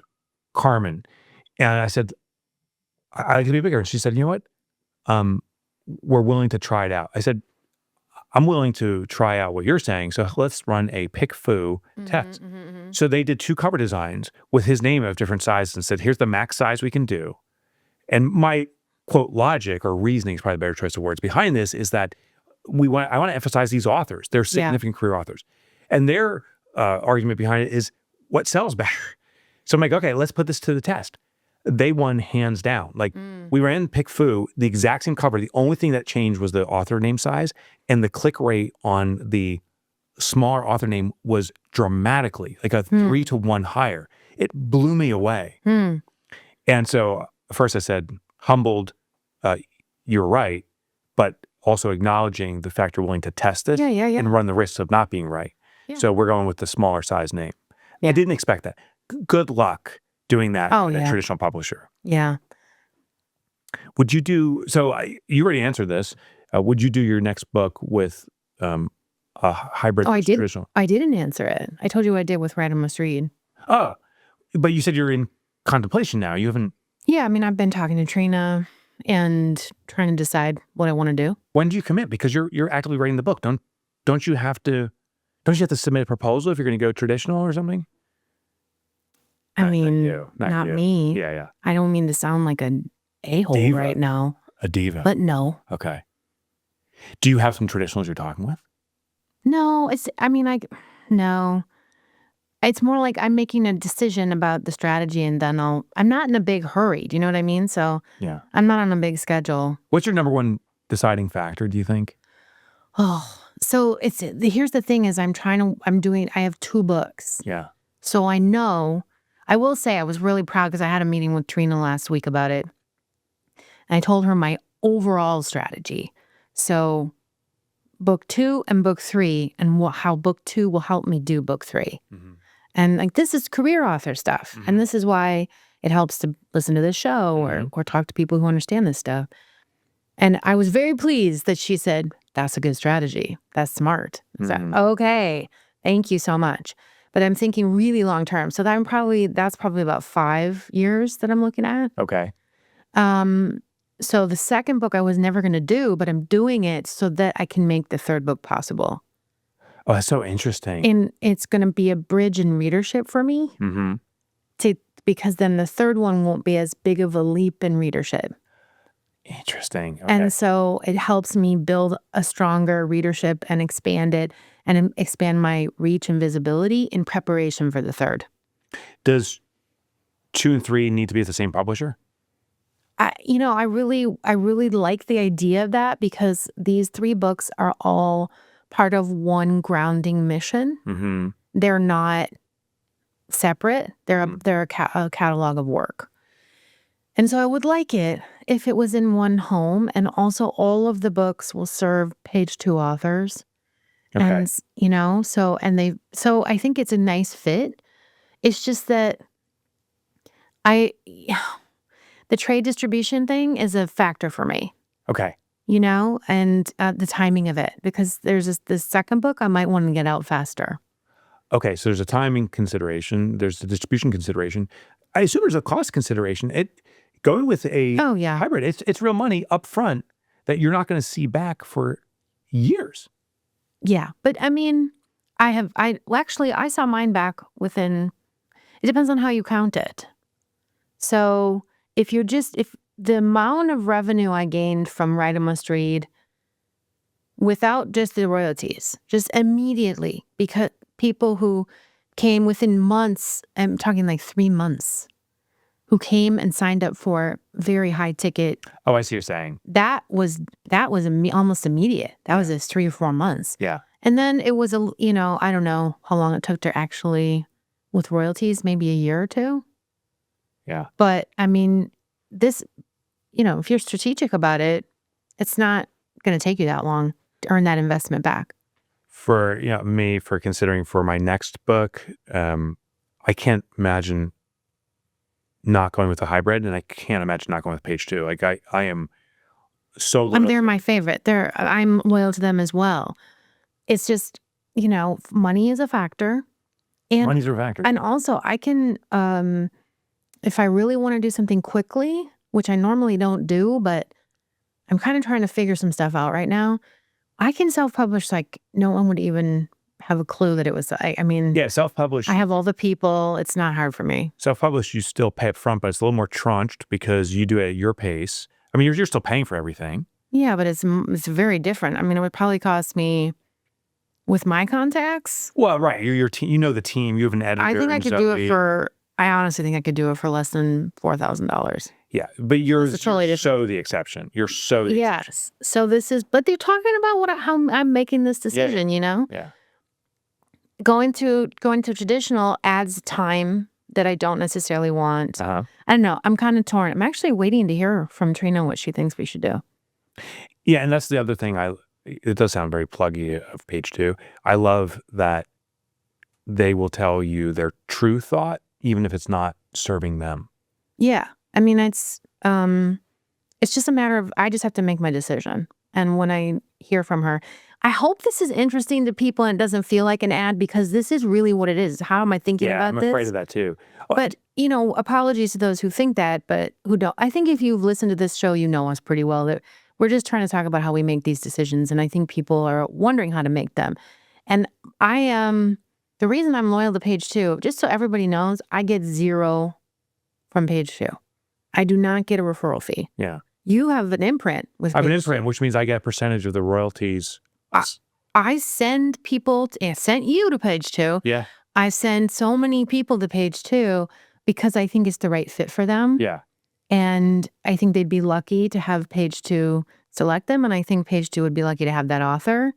Carmen. And I said, I like to be bigger. And she said, you know what? We're willing to try it out. I said, I'm willing to try out what you're saying. So let's run a pick-foo test. So they did 2 cover designs with his name of different sizes and said, here's the max size we can do. And my quote logic or reasoning is probably a better choice of words behind this is that I want to emphasize these authors. They're significant career authors. And their argument behind it is what sells better. So I'm like, okay, let's put this to the test. They won hands down. Like we ran Pick-Fu, the exact same cover. The only thing that changed was the author name size, and the click rate on the smaller author name was dramatically, like a 3 to 1 higher. It blew me away. And so first I said, humbled, you're right, but also acknowledging the fact you're willing to test it and run the risks of not being right. Yeah. So we're going with the smaller size name. I didn't expect that. Good luck doing that at a traditional publisher. Yeah. Would you do, you already answered this. Would you do your next book with a hybrid traditional? I didn't answer it. I told you I did with Write a Must Read. Oh, but you said you're in contemplation now. You haven't. Yeah, I mean, I've been talking to Trina and trying to decide what I want to do. When do you commit? Because you're actively writing the book. Don't you have to submit a proposal if you're going to go traditional or something? I mean, not me. Yeah. I don't mean to sound like an a-hole right now. A diva. But no. Okay. Do you have some traditionals you're talking with? No, no. It's more like I'm making a decision about the strategy and then I'm not in a big hurry. Do you know what I mean? So yeah, I'm not on a big schedule. What's your number one deciding factor, do you think? So here's the thing is I have 2 books. Yeah. So I will say I was really proud because I had a meeting with Trina last week about it. And I told her my overall strategy. So book 2 and book 3 and how book 2 will help me do book 3. And like, this is career author stuff. And this is why it helps to listen to this show or talk to people who understand this stuff. And I was very pleased that she said, that's a good strategy. That's smart. So, okay, thank you so much. But I'm thinking really long term. So that's probably about 5 years that I'm looking at. Okay. So the second book I was never going to do, but I'm doing it so that I can make the third book possible. Oh, that's so interesting. And it's going to be a bridge in readership for me. Because then the third one won't be as big of a leap in readership. Interesting. Okay. And so it helps me build a stronger readership and expand it and expand my reach and visibility in preparation for the third. Does 2 and 3 need to be at the same publisher? I really like the idea of that because these 3 books are all part of one grounding mission. They're not separate. They're a catalog of work. And so I would like it if it was in one home, and also all of the books will serve page 2 authors. Okay. And, so I think it's a nice fit. It's just that the trade distribution thing is a factor for me, Okay. and the timing of it, because there's this second book I might want to get out faster. Okay. So there's a timing consideration. There's the distribution consideration. I assume there's a cost consideration. Going with a Oh, yeah. hybrid, it's real money up front that you're not going to see back for years. Yeah. But I mean, I saw mine back within, it depends on how you count it. So if the amount of revenue I gained from Write a Must Read without just the royalties, just immediately, because people who came within months, I'm talking like 3 months, who came and signed up for very high ticket. Oh, I see what you're saying. That was almost immediate. That was just 3 or 4 months. Yeah. And then it was I don't know how long it took to actually, with royalties, maybe a year or 2. Yeah. But I mean, this, if you're strategic about it, it's not going to take you that long to earn that investment back. For me, for considering for my next book, I can't imagine not going with a hybrid, and I can't imagine not going with page 2. Like I am so loyal. They're my favorite. I'm loyal to them as well. It's just, money is a factor. And Money's a factor. And also I can, if I really want to do something quickly, which I normally don't do, but I'm kind of trying to figure some stuff out right now, I can self-publish like no one would even have a clue that it was, I mean. Yeah, self-published. I have all the people. It's not hard for me. Self-published, you still pay up front, but it's a little more trunched because you do it at your pace. I mean, you're still paying for everything. Yeah, but it's very different. I mean, it would probably cost me, with my contacts. Well, right. You're your team. You know the team. You have an editor. I think I could do it for. I honestly think I could do it for less than $4,000. Yeah, but you're totally so the exception. You're so the yes. exception. So this is, but they're talking about how I'm making this decision. Yeah. Going to traditional adds time that I don't necessarily want. Uh-huh. I don't know. I'm kind of torn. I'm actually waiting to hear from Trina what she thinks we should do. Yeah, and that's the other thing. It does sound very pluggy of page 2. I love that they will tell you their true thought, even if it's not serving them. Yeah. I mean, it's just a matter of, I just have to make my decision. And when I hear from her, I hope this is interesting to people and it doesn't feel like an ad, because this is really what it is. How am I thinking about this? I'm afraid of that too. But, apologies to those who think that, but who don't. I think if you've listened to this show, you know us pretty well. That we're just trying to talk about how we make these decisions. And I think people are wondering how to make them. And the reason I'm loyal to page 2, just so everybody knows, I get 0 from page 2. I do not get a referral fee. Yeah. You have an imprint with I have an page imprint, 2. which means I get a percentage of the royalties. I send people, I sent you to page 2. Yeah. I send so many people to page 2 because I think it's the right fit for them. Yeah. And I think they'd be lucky to have page 2 select them. And I think page 2 would be lucky to have that author.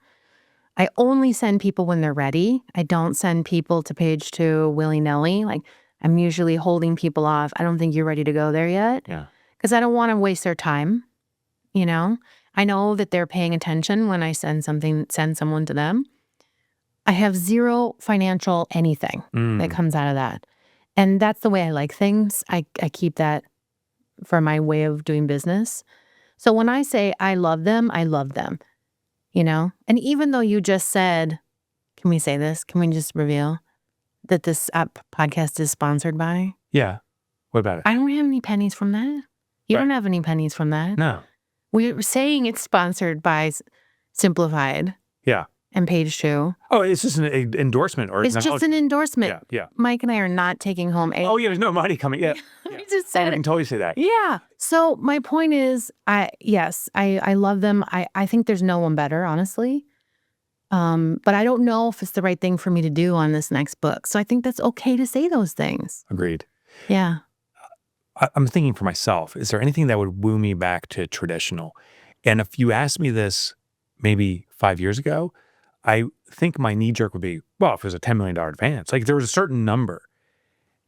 I only send people when they're ready. I don't send people to page 2 willy-nilly. Like, I'm usually holding people off. I don't think you're ready to go there yet. Yeah. Because I don't want to waste their time. I know that they're paying attention when I send someone to them. I have 0 financial anything that comes out of that. And that's the way I like things. I keep that for my way of doing business. So when I say I love them, I love them. And even though you just said, can we say this? Can we just reveal that this podcast is sponsored by? Yeah. What about it? I don't have any pennies from that. You don't have any pennies from that. No. We're saying it's sponsored by Simplified. Yeah. And page 2. Oh, it's just an endorsement, or it's just an endorsement. Yeah. Mike and I are not taking home a. Oh yeah, there's no money coming. Yeah. I just said I can it. totally say that. Yeah. So my point is, I love them. I think there's no one better, honestly. But I don't know if it's the right thing for me to do on this next book. So I think that's okay to say those things. Agreed. Yeah. I'm thinking for myself, is there anything that would woo me back to traditional? And if you asked me this maybe 5 years ago, I think my knee jerk would be, well, if it was a $10 million advance, like there was a certain number.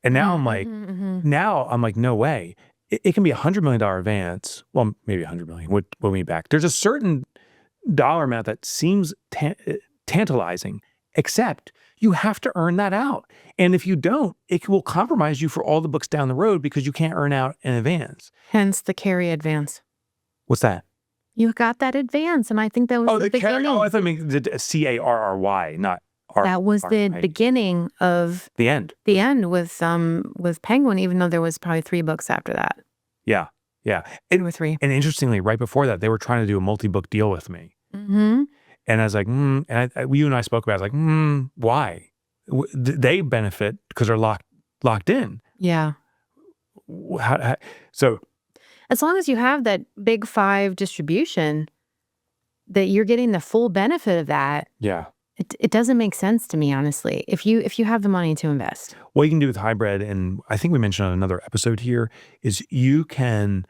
And now I'm like, no way. It can be $100 million advance. Well, maybe $100 million would woo me back. There's a certain dollar amount that seems tantalizing, except you have to earn that out. And if you don't, it will compromise you for all the books down the road because you can't earn out in advance. Hence the carry advance. What's that? You got that advance, and I think that was the beginning. I thought you meant CARRY, not R. That was the beginning of the end. The end with Penguin, even though there was probably 3 books after that. Yeah. 2 or 3. And interestingly, right before that, they were trying to do a multi-book deal with me. Mm-hmm. And I was like, and you and I spoke about it. I was like, why? They benefit because they're locked in. Yeah. So as long as you have that big 5 distribution, that you're getting the full benefit of that. Yeah. It doesn't make sense to me, honestly, if you have the money to invest. What you can do with hybrid, and I think we mentioned on another episode here, is you can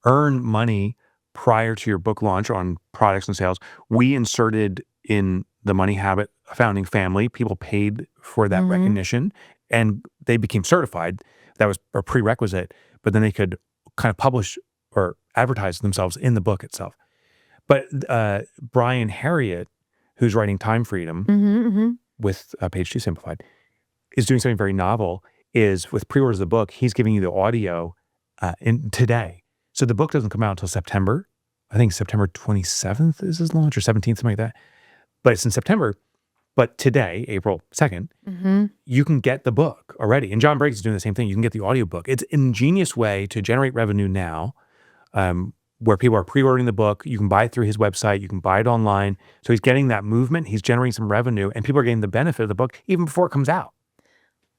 earn money prior to your book launch on products and sales. We inserted in the Money Habit founding family, people paid for that recognition and they became certified. That was a prerequisite, but then they could kind of publish or advertise themselves in the book itself. But Brian Harriet, who's writing Time Freedom with Page 2 Simplified, is doing something very novel, is with pre-orders of the book, he's giving you the audio today. So the book doesn't come out until September. I think September 27th is his launch, or 17th, something like that. But it's in September. But today, April 2nd, you can get the book already. And John Briggs is doing the same thing. You can get the audiobook. It's an ingenious way to generate revenue now, where people are pre-ordering the book. You can buy it through his website. You can buy it online. So he's getting that movement. He's generating some revenue, and people are getting the benefit of the book even before it comes out.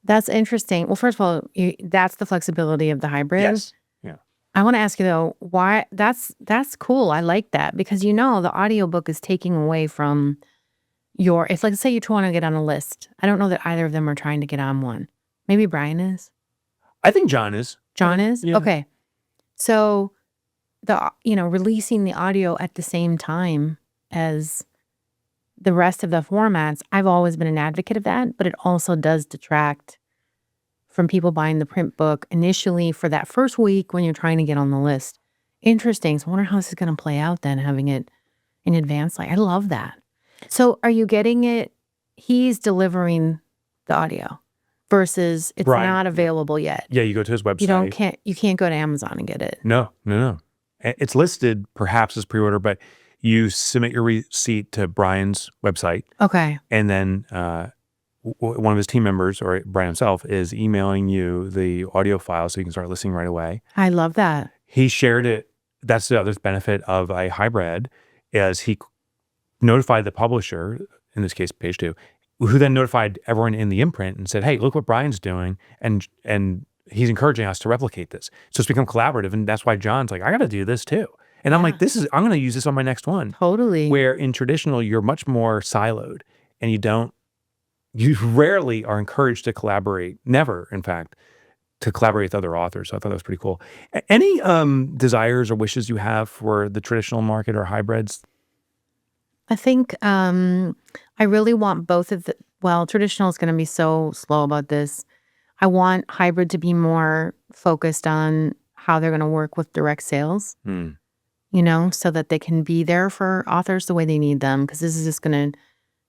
That's interesting. Well, first of all, that's the flexibility of the hybrid. Yes. Yeah. I want to ask you though, why that's cool. I like that because the audiobook is taking away from it's like, say you want to get on a list. I don't know that either of them are trying to get on one. Maybe Brian is. I think John is. John is? Yeah. Okay. So releasing the audio at the same time as the rest of the formats, I've always been an advocate of that, but it also does detract from people buying the print book initially for that first week when you're trying to get on the list. Interesting. So I wonder how this is going to play out then, having it in advance. Like, I love that. So are you getting it? He's delivering the audio versus it's not available yet. Yeah, you go to his website. You can't go to Amazon and get it. No. It's listed perhaps as pre-order, but you submit your receipt to Brian's website. Okay. And then one of his team members, or Brian himself, is emailing you the audio file so you can start listening right away. I love that. He shared it. That's the other benefit of a hybrid, is he notified the publisher, in this case, Page 2, who then notified everyone in the imprint and said, hey, look what Brian's doing. And he's encouraging us to replicate this. So it's become collaborative. And that's why John's like, I got to do this too. And I'm like, I'm going to use this on my next one. Totally. Where in traditional, you're much more siloed and you rarely are encouraged to collaborate. Never, in fact, to collaborate with other authors. So I thought that was pretty cool. Any desires or wishes you have for the traditional market or hybrids? I think I really want both of the, traditional is going to be so slow about this. I want hybrid to be more focused on how they're going to work with direct sales, so that they can be there for authors the way they need them, because this is just going to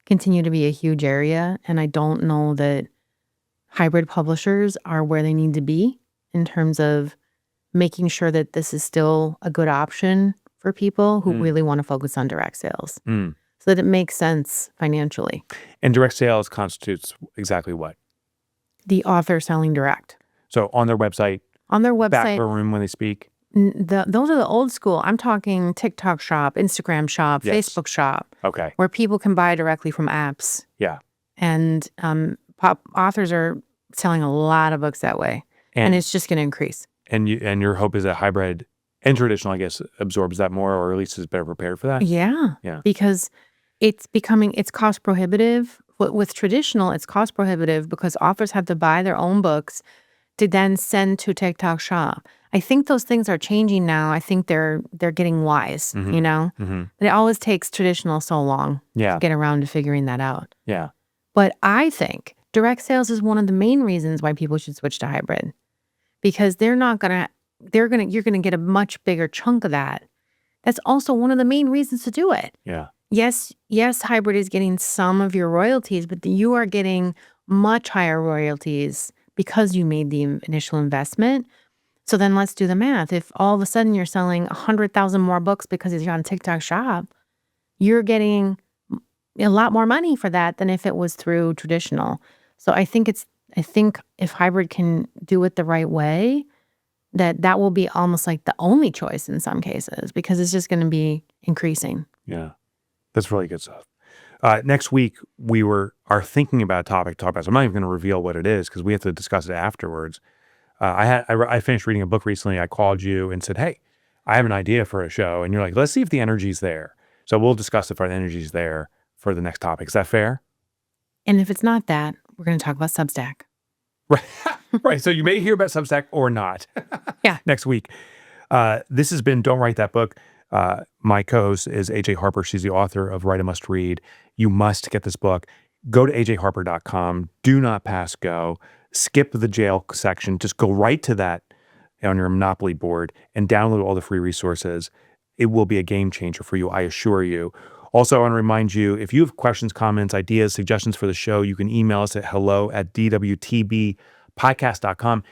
continue to be a huge area. And I don't know that hybrid publishers are where they need to be in terms of making sure that this is still a good option for people who really want to focus on direct sales so that it makes sense financially. And direct sales constitutes exactly what? The author selling direct. So on their website, back of a room when they speak? Those are the old school. I'm talking TikTok shop, Instagram shop, Facebook shop. Okay. Where people can buy directly from apps. Yeah. And authors are selling a lot of books that way. And it's just going to increase. And your hope is that hybrid and traditional, I guess, absorbs that more, or at least is better prepared for that? Yeah. Because it's cost prohibitive. With traditional, it's cost prohibitive because authors have to buy their own books to then send to TikTok shop. I think those things are changing now. I think they're getting wise, But it always takes traditional so long to get around to figuring that out. Yeah. But I think direct sales is one of the main reasons why people should switch to hybrid, because you're going to get a much bigger chunk of that. That's also one of the main reasons to do it. Yeah. yes, hybrid is getting some of your royalties, but you are getting much higher royalties because you made the initial investment. So then let's do the math. If all of a sudden you're selling 100,000 more books because you're on TikTok Shop, you're getting a lot more money for that than if it was through traditional. So I think if hybrid can do it the right way, that will be almost like the only choice in some cases because it's just going to be increasing. Yeah, that's really good stuff. Next week, we are thinking about a topic to talk about. So I'm not even going to reveal what it is because we have to discuss it afterwards. I finished reading a book recently. I called you and said, "Hey, I have an idea for a show," and you're like, "Let's see if the energy's there." So we'll discuss if our energy's there for the next topic. Is that fair? And if it's not that, we're going to talk about Substack. Right. Right. So you may hear about Substack or not. Yeah. Next week. This has been Don't Write That Book. My co-host is AJ Harper. She's the author of Write a Must Read. You must get this book. Go to ajharper.com. Do not pass go. Skip the jail section. Just go right to that on your Monopoly board and download all the free resources. It will be a game changer for you, I assure you. Also, I want to remind you, if you have questions, comments, ideas, suggestions for the show, you can email us at hello@dwtbpodcast.com.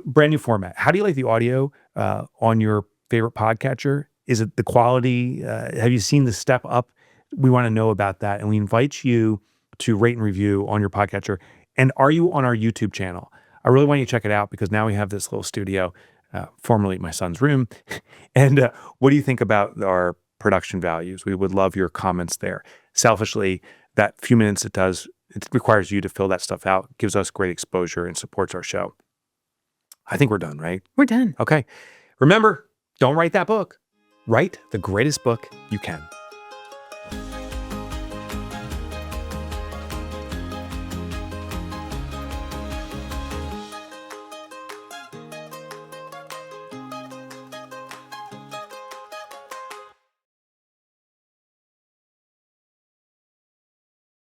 Brand new format. How do you like the audio on your favorite podcatcher? Is it the quality? Have you seen the step up? We want to know about that. And we invite you to rate and review on your podcatcher. And are you on our YouTube channel? I really want you to check it out because now we have this little studio, formerly my son's room. And what do you think about our production values? We would love your comments there. Selfishly, that few minutes it requires you to fill that stuff out, gives us great exposure and supports our show. I think we're done, right? We're done. Okay. Remember, don't write that book. Write the greatest book you can.